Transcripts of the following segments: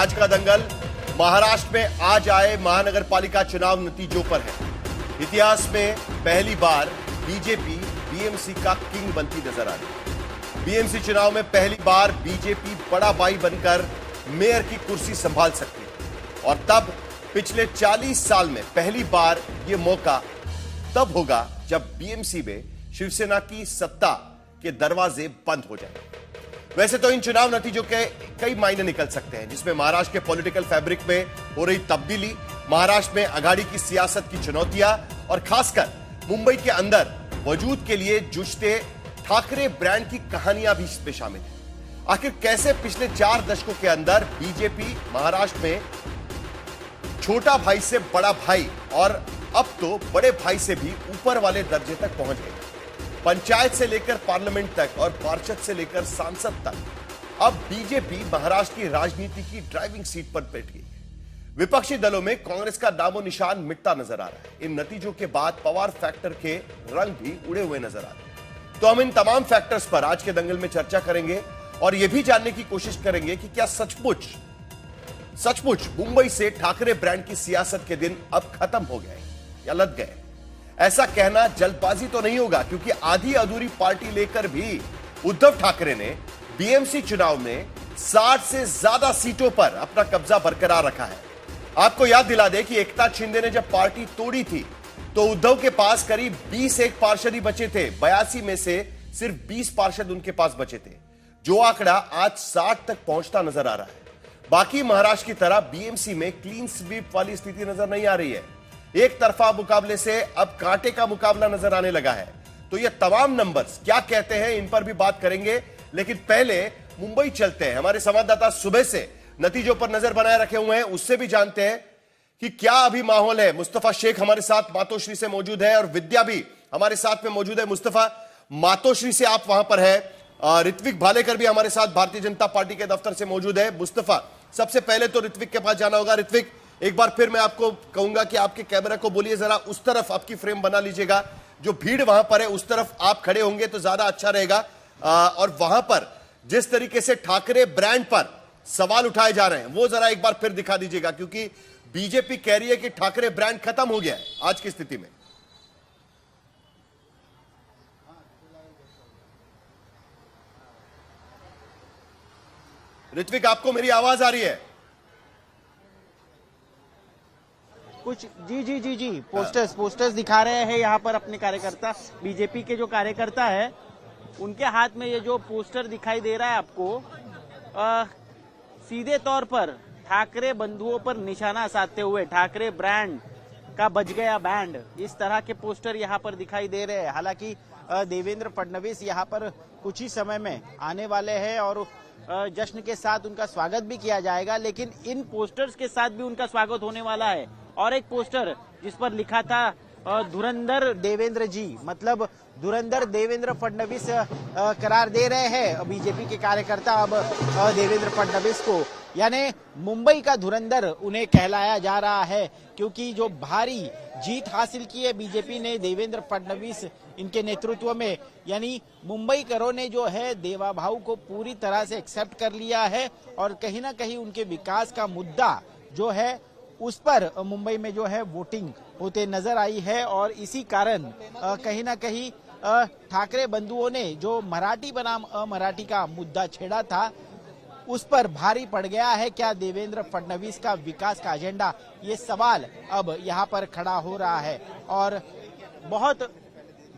आज का दंगल महाराष्ट्र में आज आए महानगर पालिका चुनाव नतीजों पर है। इतिहास में पहली बार बीजेपी बीएमसी का किंग बनती नजर आ रही। बीएमसी चुनाव में पहली बार बीजेपी बड़ा भाई बनकर मेयर की कुर्सी संभाल सकती है और तब पिछले 40 साल में पहली बार यह मौका तब होगा जब बीएमसी में शिवसेना की सत्ता के दरवाजे बंद हो जाए। वैसे तो इन चुनाव नतीजों के कई मायने निकल सकते हैं, जिसमें महाराष्ट्र के पॉलिटिकल फैब्रिक में हो रही तब्दीली, महाराष्ट्र में अघाड़ी की सियासत की चुनौतियां और खासकर मुंबई के अंदर वजूद के लिए जूझते ठाकरे ब्रांड की कहानियां भी इसमें शामिल है। आखिर कैसे पिछले 4 दशकों के अंदर बीजेपी महाराष्ट्र में छोटा भाई से बड़ा भाई और अब तो बड़े भाई से भी ऊपर वाले दर्जे तक पहुंच गई। पंचायत से लेकर पार्लियामेंट तक और पार्षद से लेकर सांसद तक अब बीजेपी महाराष्ट्र की राजनीति की ड्राइविंग सीट पर बैठ गई। विपक्षी दलों में कांग्रेस का नामो निशान मिटता नजर आ रहा है। इन नतीजों के बाद पवार फैक्टर के रंग भी उड़े हुए नजर आ रहे हैं। तो हम इन तमाम फैक्टर्स पर आज के दंगल में चर्चा करेंगे और यह भी जानने की कोशिश करेंगे कि क्या सचमुच मुंबई से ठाकरे ब्रांड की सियासत के दिन अब खत्म हो गए या लद गए। ऐसा कहना जल्दबाजी तो नहीं होगा, क्योंकि आधी अधूरी पार्टी लेकर भी उद्धव ठाकरे ने बीएमसी चुनाव में 60 से ज्यादा सीटों पर अपना कब्जा बरकरार रखा है। आपको याद दिला दे कि एकनाथ शिंदे ने जब पार्टी तोड़ी थी तो उद्धव के पास करीब 20 एक पार्षद ही बचे थे। 82 में से सिर्फ 20 पार्षद उनके पास बचे थे, जो आंकड़ा आज 60 तक पहुंचता नजर आ रहा है। बाकी महाराष्ट्र की तरह बीएमसी में क्लीन स्वीप वाली स्थिति नजर नहीं आ रही है। एक तरफा मुकाबले से अब कांटे का मुकाबला नजर आने लगा है। तो ये तमाम नंबर्स क्या कहते हैं, इन पर भी बात करेंगे, लेकिन पहले मुंबई चलते हैं। हमारे संवाददाता सुबह से नतीजों पर नजर बनाए रखे हुए हैं, उससे भी जानते हैं कि क्या अभी माहौल है। मुस्तफा शेख हमारे साथ मातोश्री से मौजूद है और विद्या भी हमारे साथ में मौजूद है। मुस्तफा, मातोश्री से आप वहां पर है, ऋत्विक भालेकर भी हमारे साथ भारतीय जनता पार्टी के दफ्तर से मौजूद है। मुस्तफा, सबसे पहले तो ऋत्विक के पास जाना होगा। ऋत्विक, एक बार फिर मैं आपको कहूंगा कि आपके कैमरा को बोलिए जरा उस तरफ आपकी फ्रेम बना लीजिएगा। जो भीड़ वहां पर है उस तरफ आप खड़े होंगे तो ज्यादा अच्छा रहेगा। और वहां पर जिस तरीके से ठाकरे ब्रांड पर सवाल उठाए जा रहे हैं वो जरा एक बार फिर दिखा दीजिएगा, क्योंकि बीजेपी कह रही है कि ठाकरे ब्रांड खत्म हो गया है आज की स्थिति में। ऋत्विक, आपको मेरी आवाज आ रही है? कुछ जी पोस्टर्स दिखा रहे हैं यहाँ पर अपने कार्यकर्ता। बीजेपी के जो कार्यकर्ता है उनके हाथ में ये जो पोस्टर दिखाई दे रहा है आपको, सीधे तौर पर ठाकरे बंधुओं पर निशाना साधते हुए ठाकरे ब्रांड का बज गया बैंड, इस तरह के पोस्टर यहाँ पर दिखाई दे रहे हैं। हालांकि देवेंद्र फडणवीस यहाँ पर कुछ ही समय में आने वाले हैं और जश्न के साथ उनका स्वागत भी किया जाएगा, लेकिन इन पोस्टर्स के साथ भी उनका स्वागत होने वाला है। और एक पोस्टर जिस पर लिखा था धुरंधर देवेंद्र जी, मतलब धुरंधर देवेंद्र फडणवीस करार दे रहे हैं बीजेपी के कार्यकर्ता अब देवेंद्र फडणवीस को, यानी मुंबई का धुरंधर उन्हें कहलाया जा रहा है, क्योंकि जो भारी जीत हासिल की है बीजेपी ने देवेंद्र फडणवीस इनके नेतृत्व में, यानी मुंबई करों ने जो है देवा भाऊ को पूरी तरह से एक्सेप्ट कर लिया है और कहीं ना कहीं उनके विकास का मुद्दा जो है उस पर मुंबई में जो है वोटिंग होते नजर आई है। और इसी कारण कहीं ना कहीं ठाकरे बंधुओं ने जो मराठी बनाम अमराठी का मुद्दा छेड़ा था उस पर भारी पड़ गया है। क्या देवेंद्र फडणवीस का विकास का एजेंडा, ये सवाल अब यहाँ पर खड़ा हो रहा है और बहुत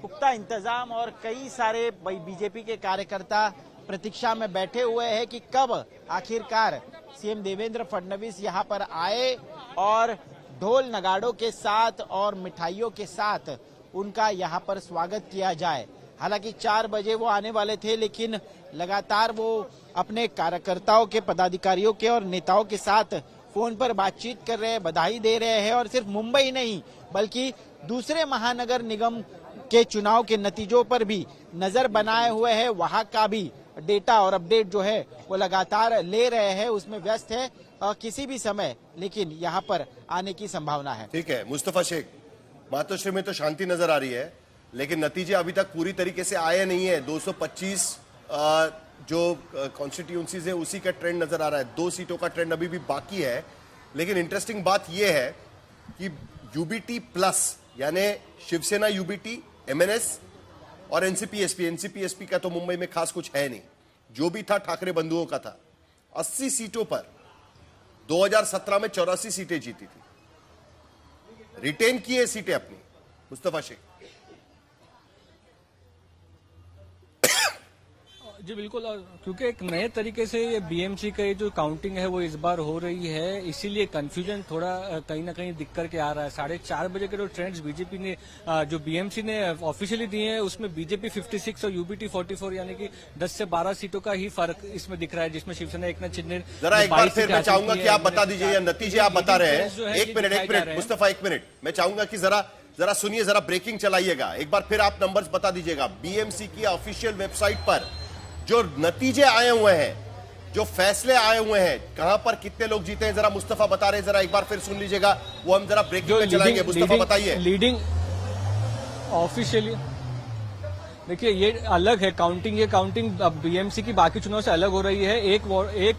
पुख्ता इंतजाम और कई सारे बीजेपी के कार्यकर्ता प्रतीक्षा में बैठे हुए हैं कि कब आखिरकार सीएम देवेंद्र फडणवीस यहाँ पर आए और ढोल नगाड़ों के साथ और मिठाइयों के साथ उनका यहाँ पर स्वागत किया जाए। हालांकि 4 बजे वो आने वाले थे, लेकिन लगातार वो अपने कार्यकर्ताओं के, पदाधिकारियों के और नेताओं के साथ फोन पर बातचीत कर रहे हैं, बधाई दे रहे हैं और सिर्फ मुंबई नहीं बल्कि दूसरे महानगर निगम के चुनाव के नतीजों पर भी नजर बनाए हुए हैं। वहां का भी डेटा और अपडेट जो है वो लगातार ले रहे हैं, उसमें व्यस्त है किसी भी समय, लेकिन यहाँ पर आने की संभावना है। ठीक है मुस्तफा शेख, मातोश्री में तो शांति नजर आ रही है, लेकिन नतीजे अभी तक पूरी तरीके से आए नहीं है। 225 जो कॉन्स्टिट्यूंसीज है उसी का ट्रेंड नजर आ रहा है। 2 सीटों का ट्रेंड अभी भी बाकी है। लेकिन इंटरेस्टिंग बात यह है कि यूबीटी प्लस यानी शिवसेना यूबीटी, एमएनएस और एनसीपी एसपी का तो मुंबई में खास कुछ है नहीं, जो भी था ठाकरे बंधुओं का था। 80 सीटों पर 2017 में 84 सीटें जीती थी, रिटेन किए सीटें अपनी मुस्तफा शेख। जी बिल्कुल, और क्योंकि एक नए तरीके से ये बीएमसी का ये जो काउंटिंग है वो इस बार हो रही है, इसीलिए कंफ्यूजन थोड़ा कहीं ना कहीं दिख करके आ रहा है। 4:30 बजे के जो ट्रेंड्स बीजेपी ने जो बीएमसी ने ऑफिशियली दिए हैं उसमें बीजेपी 56 और यूबीटी 44 यानी कि 10 से 12 सीटों का ही फर्क इसमें दिख रहा है, जिसमें शिवसेना एकनाथ शिंदे जरा एक बार फिर मैं चाहूंगा कि आप बता दीजिए या नतीजे आप बता रहे हैं। एक मिनट मुस्तफा, एक मिनट मैं चाहूंगा कि जरा सुनिए, जरा ब्रेकिंग चलाइएगा। एक बार फिर आप नंबर्स बता दीजिएगा। बीएमसी की ऑफिशियल वेबसाइट पर जो नतीजे आए हुए हैं, जो फैसले आए हुए हैं, कहां पर कितने लोग जीते हैं, जरा मुस्तफा बता रहे हैं, जरा एक बार फिर सुन लीजिएगा। वो हम जरा ब्रेकिंग में चलाएंगे। मुस्तफा बताइए। लीडिंग ऑफिशियली देखिए ये अलग है काउंटिंग, ये काउंटिंग अब बीएमसी की बाकी चुनाव से अलग हो रही है। एक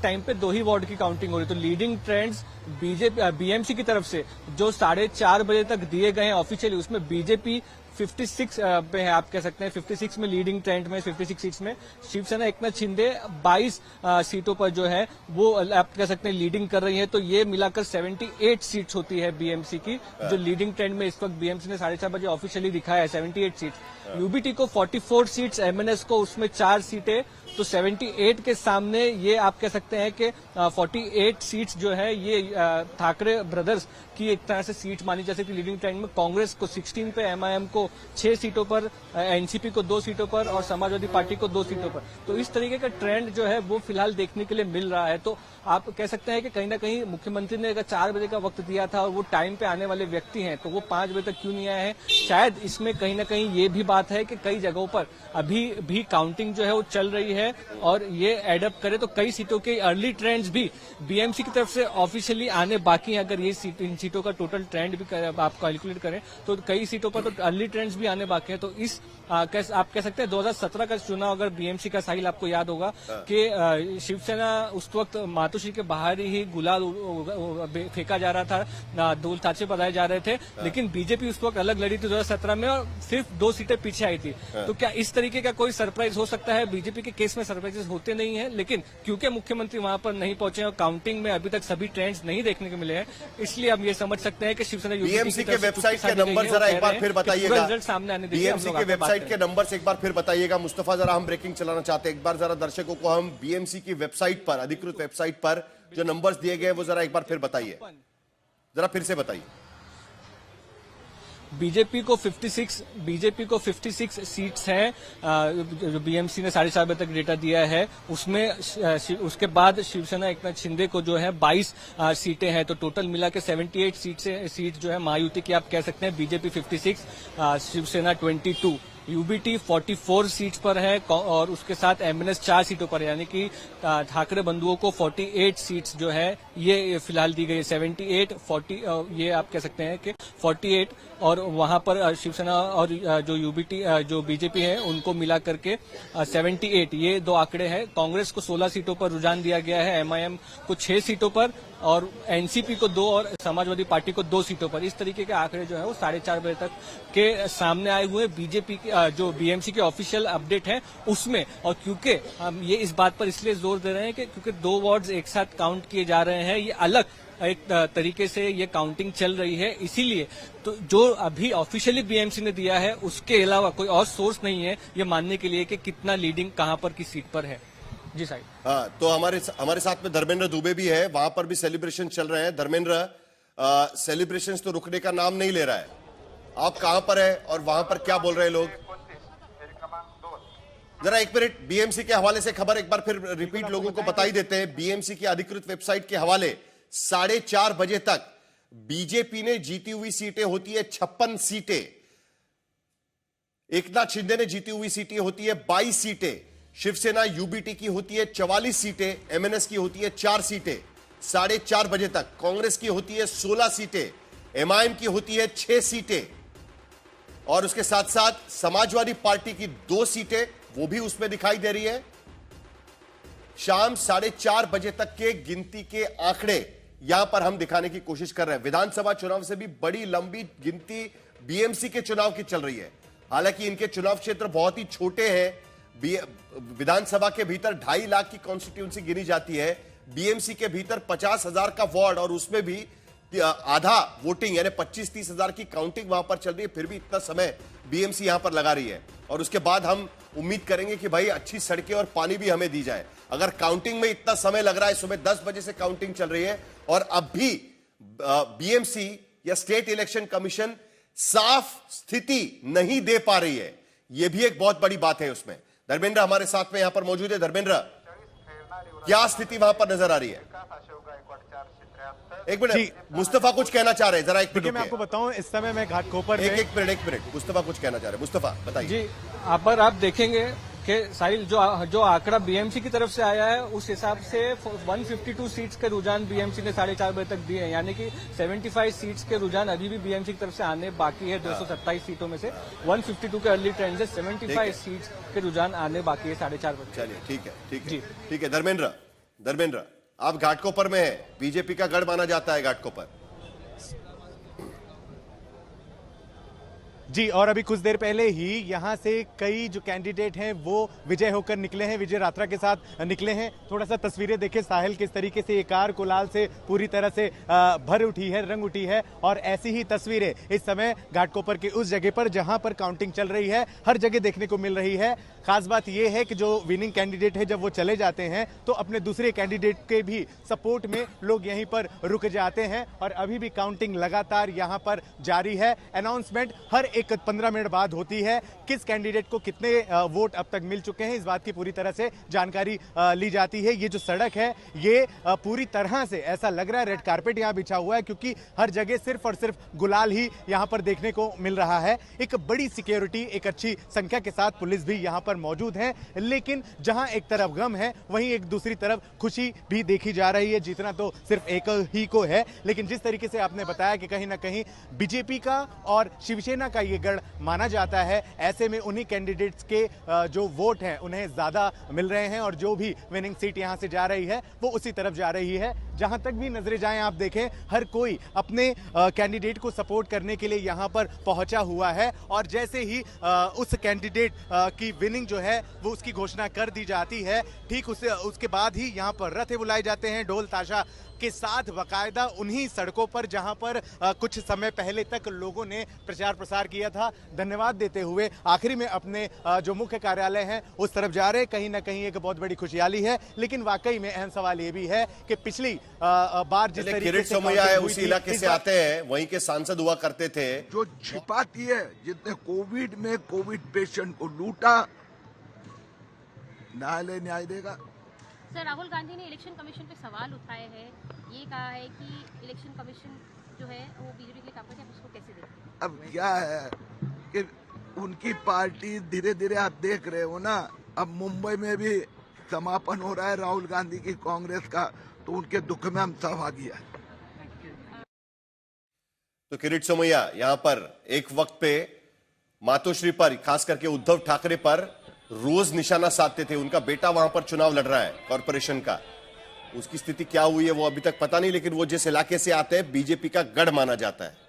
टाइम पे 2 ही वार्ड की काउंटिंग हो रही है। तो लीडिंग ट्रेंड्स बीएमसी की तरफ से जो 4:30 बजे तक दिए गए हैं ऑफिशियली, उसमें बीजेपी 56 पे है, आप कह सकते हैं 56 में लीडिंग ट्रेंड में, 56 सीट्स में शिवसेना एकनाथ शिंदे 22 सीटों पर जो है वो आप कह सकते हैं लीडिंग कर रही है। तो ये मिलाकर 78 सीट्स होती है बीएमसी की, जो लीडिंग ट्रेंड में इस वक्त बीएमसी ने 4:30 बजे ऑफिशियली दिखाया है 78 सीट्स। यूबीटी को 44 सीट्स, एमएनएस को उसमें 4 सीटें, तो 78 के सामने ये आप कह सकते हैं कि 48 सीट्स जो है ये ठाकरे ब्रदर्स की एक तरह से सीट मानी जा सकती है लीडिंग ट्रेंड में। कांग्रेस को 16 पे, एमआईएम को 6 सीटों पर, एनसीपी को 2 सीटों पर और समाजवादी पार्टी को 2 सीटों पर। तो इस तरीके का ट्रेंड जो है वो फिलहाल देखने के लिए मिल रहा है। तो आप कह सकते हैं कि कहीं ना कहीं मुख्यमंत्री ने अगर 4 बजे का वक्त दिया था और वो टाइम पे आने वाले व्यक्ति हैं, तो वो 5 बजे तक क्यों नहीं आए हैं? शायद इसमें कहीं ना कहीं ये भी बात है कि कई जगहों पर अभी भी काउंटिंग जो है वो चल रही है और ये एडअप करे तो कई सीटों के अर्ली ट्रेंड्स भी बीएमसी की तरफ से ऑफिशियली आने बाकी हैं। अगर ये इन सीटों का टोटल ट्रेंड भी आप कैलकुलेट करें तो कई सीटों पर तो अर्ली ट्रेंड्स भी आने बाकी हैं। तो इस आप कह सकते हैं 2017 का चुनाव अगर बीएमसी का साहिल आपको याद होगा कि शिवसेना उस वक्त मातोश्री के बाहर ही गुलाल फेंका जा रहा था, दो ताचे बजाए जा रहे थे, लेकिन बीजेपी उस वक्त अलग लड़ी थी 2017 में और सिर्फ 2 सीटें पीछे आई थी। तो क्या इस तरीके का कोई सरप्राइज हो सकता है? बीजेपी के केस में सरप्राइजेस होते नहीं है, लेकिन क्योंकि मुख्यमंत्री वहां पर नहीं पहुंचे और काउंटिंग में अभी तक सभी ट्रेंड्स नहीं देखने को मिले हैं, इसलिए हम ये समझ सकते हैं कि शिवसेना बीएमसी के वेबसाइट के नंबर जरा एक बार फिर बताइएगा। रिजल्ट सामने आने दीजिए। बीएमसी के वेबसाइट के नंबर एक बार फिर बताइएगा मुस्तफा, जरा हम ब्रेकिंग चलाना चाहते हैं। एक बार जरा दर्शकों को हम बीएमसी की वेबसाइट पर, अधिकृत वेबसाइट पर जो नंबर्स दिए गए वो जरा एक बार फिर बताइए, जरा फिर से बताइए। बीजेपी को 56 सीट्स हैं जो बीएमसी ने 4:30 बजे तक डेटा दिया है, उसमें उसके बाद शिवसेना एकनाथ शिंदे को जो है 22 सीटें हैं। तो टोटल मिला के 78 सीट जो है महायुति की आप कह सकते हैं। बीजेपी 56, शिवसेना 22, यूबीटी 44 सीट्स पर है और उसके साथ एमएनएस 4 सीटों पर, यानी कि ठाकरे बंधुओं को 48 सीट्स जो है ये फिलहाल दी गई। 78, 40 ये आप कह सकते हैं कि 48 और वहां पर शिवसेना और जो यूबीटी जो बीजेपी है उनको मिला करके 78, ये 2 आंकड़े हैं। कांग्रेस को 16 सीटों पर रुझान दिया गया है, एमआईएम को 6 सीटों पर और एनसीपी को 2 और समाजवादी पार्टी को 2 सीटों पर। इस तरीके के आंकड़े जो है वो 4:30 बजे तक के सामने आए हुए। बीजेपी जो बीएमसी के ऑफिशियल अपडेट है उसमें, और क्योंकि हम ये इस बात पर इसलिए जोर दे रहे हैं कि क्योंकि 2 वार्ड्स एक साथ काउंट किए जा रहे हैं, ये अलग एक तरीके से ये काउंटिंग चल रही है, इसीलिए तो जो अभी ऑफिशियली बीएमसी ने दिया है उसके अलावा कोई और सोर्स नहीं है ये मानने के लिए कि कितना लीडिंग कहां पर किस सीट पर है। जी साहिब। हाँ, तो हमारे साथ में धर्मेंद्र दुबे भी है, वहां पर भी सेलिब्रेशन चल रहे हैं। धर्मेंद्र, सेलिब्रेशंस तो रुकने का नाम नहीं ले रहा है, आप कहां पर है और वहां पर क्या बोल रहे हैं लोग? जरा एक मिनट बीएमसी के हवाले से खबर एक बार फिर रिपीट लोगों को बता ही देते हैं। बीएमसी की अधिकृत वेबसाइट के हवाले 4:30 बजे तक बीजेपी ने जीती हुई सीटें होती है 56 सीटें, एकनाथ शिंदे ने जीती हुई सीटें होती है 22 सीटें, शिवसेना यूबीटी की होती है 44 सीटें, एमएनएस की होती है 4 सीटें 4:30 बजे तक, कांग्रेस की होती है 16 सीटें, एमआईएम की होती है 6 सीटें और उसके साथ साथ समाजवादी पार्टी की 2 सीटें वो भी उसमें दिखाई दे रही है। शाम 4:30 बजे तक के गिनती के आंकड़े यहां पर हम दिखाने की कोशिश कर रहे हैं। विधानसभा चुनाव से भी बड़ी लंबी गिनती बीएमसी के चुनाव की चल रही है। हालांकि इनके चुनाव क्षेत्र बहुत ही छोटे हैं। विधानसभा के भीतर 2.5 लाख की कॉन्स्टिट्यूंसी गिनी जाती है, बीएमसी के भीतर 50,000 का वार्ड और उसमें भी आधा वोटिंग यानी 25-30 हजार की काउंटिंग वहां पर चल रही है। फिर भी इतना समय बीएमसी यहां पर लगा रही है और उसके बाद हम उम्मीद करेंगे कि भाई अच्छी सड़कें और पानी भी हमें दी जाए। अगर काउंटिंग में इतना समय लग रहा है, सुबह 10 बजे से काउंटिंग चल रही है और अब भी बीएमसी या स्टेट इलेक्शन कमीशन साफ स्थिति नहीं दे पा रही है, यह भी एक बहुत बड़ी बात है। उसमें धर्मेंद्र हमारे साथ में यहां पर मौजूद है। धर्मेंद्र, क्या स्थिति वहां पर नजर आ रही है? एक मिनट, मुस्तफा कुछ कहना चाह रहे हैं, जरा एक मिनट मैं आपको बताऊं, इस समय मैं घाटकोपर में एक मिनट मुस्तफा कुछ कहना चाह रहे हैं। मुस्तफा बताइए जी। आप देखेंगे कि साहिल जो आंकड़ा बीएमसी की तरफ से आया है उस हिसाब से 152 सीट्स के रुझान बीएमसी ने 4:30 बजे तक दिए हैं, यानी कि 75 सीट्स के रुझान अभी भी बीएमसी की तरफ से आने बाकी है। 227 सीटों में से 152 के अर्ली ट्रेंड से 75 सीट्स के रुझान आने बाकी है 4:30 बजे। चलिए ठीक है। धर्मेंद्र आप घाटकोपर में है, बीजेपी का गढ़ माना जाता है घाटकोपर। जी, और अभी कुछ देर पहले ही यहां से कई जो कैंडिडेट हैं वो विजय होकर निकले हैं, विजय यात्रा के साथ निकले हैं। थोड़ा सा तस्वीरें देखें साहिल, किस तरीके से ये कार गुलाल से पूरी तरह से भर उठी है, रंग उठी है। और ऐसी ही तस्वीरें इस समय घाटकोपर की उस जगह पर जहां पर काउंटिंग चल रही है हर जगह देखने को मिल रही है। खास बात यह है कि जो विनिंग कैंडिडेट है जब वो चले जाते हैं तो अपने दूसरे कैंडिडेट के भी सपोर्ट में लोग यहीं पर रुक जाते हैं और अभी भी काउंटिंग लगातार यहां पर जारी है। अनाउंसमेंट हर एक 15 मिनट बाद होती है, किस कैंडिडेट को कितने वोट अब तक मिल चुके हैं इस बात की पूरी तरह से जानकारी ली जाती है। ये जो सड़क है ये पूरी तरह से ऐसा लग रहा है रेड कारपेट यहां बिछा हुआ है, क्योंकि हर जगह सिर्फ और सिर्फ गुलाल ही यहां पर देखने को मिल रहा है। एक बड़ी सिक्योरिटी, एक अच्छी संख्या के साथ पुलिस भी यहां पर मौजूद है, लेकिन जहां एक तरफ गम है वहीं एक दूसरी तरफ खुशी भी देखी जा रही है। जीतना तो सिर्फ एक ही को है, लेकिन जिस तरीके से आपने बताया कि कहीं ना कहीं बीजेपी का और शिवसेना का ये गढ़ माना जाता है, ऐसे में उन्हीं कैंडिडेट्स के जो वोट हैं उन्हें ज्यादा मिल रहे हैं और जो भी विनिंग सीट यहां से जा रही है वो उसी तरफ जा रही है। जहां तक भी नजरें जाएं आप देखें, हर कोई अपने कैंडिडेट को सपोर्ट करने के लिए यहां पर पहुंचा हुआ है और जैसे ही उस कैंडिडेट की विनिंग जो है वो उसकी घोषणा कर दी जाती है, ठीक उसके बाद ही यहां पर रथ बुलाए जाते हैं ढोल ताशा के साथ, बाकायदा उन्हीं सड़कों पर जहां पर कुछ समय पहले तक लोगों ने प्रचार प्रसार किया था। धन्यवाद देते हुए आखिरी में अपने जो मुख्य कार्यालय हैं उस तरफ जा रहे। कहीं ना कहीं एक बहुत बड़ी खुशहाली है, लेकिन वाकई में अहम सवाल ये भी है कि पिछली बार जिस तरीके से समया है उसी इलाके से आते हैं, वहीं के सांसद हुआ करते थे। जो छिपाती है, जितने कोविड में कोविड पेशेंट को लूटा, न्यायालय न्याय देगा। सर, राहुल गांधी ने इलेक्शन कमीशन पे सवाल उठाए हैं, ये कहा है कि इलेक्शन कमीशन जो है वो बीजेपी के लिए काम करती है, आप उसको कैसे देखते हैं? अब क्या है कि उनकी पार्टी धीरे धीरे आप देख रहे हो ना, अब मुंबई में भी समापन हो रहा है राहुल गांधी की कांग्रेस का, तो उनके दुख में हम सहभागी हैं। तो किरीट सोमैया यहां पर एक वक्त पे मातोश्री पर, खास करके उद्धव ठाकरे पर रोज निशाना साधते थे। उनका बेटा वहां पर चुनाव लड़ रहा है कॉर्पोरेशन का, उसकी स्थिति क्या हुई है वो अभी तक पता नहीं, लेकिन वो जिस इलाके से आते हैं बीजेपी का गढ़ माना जाता है।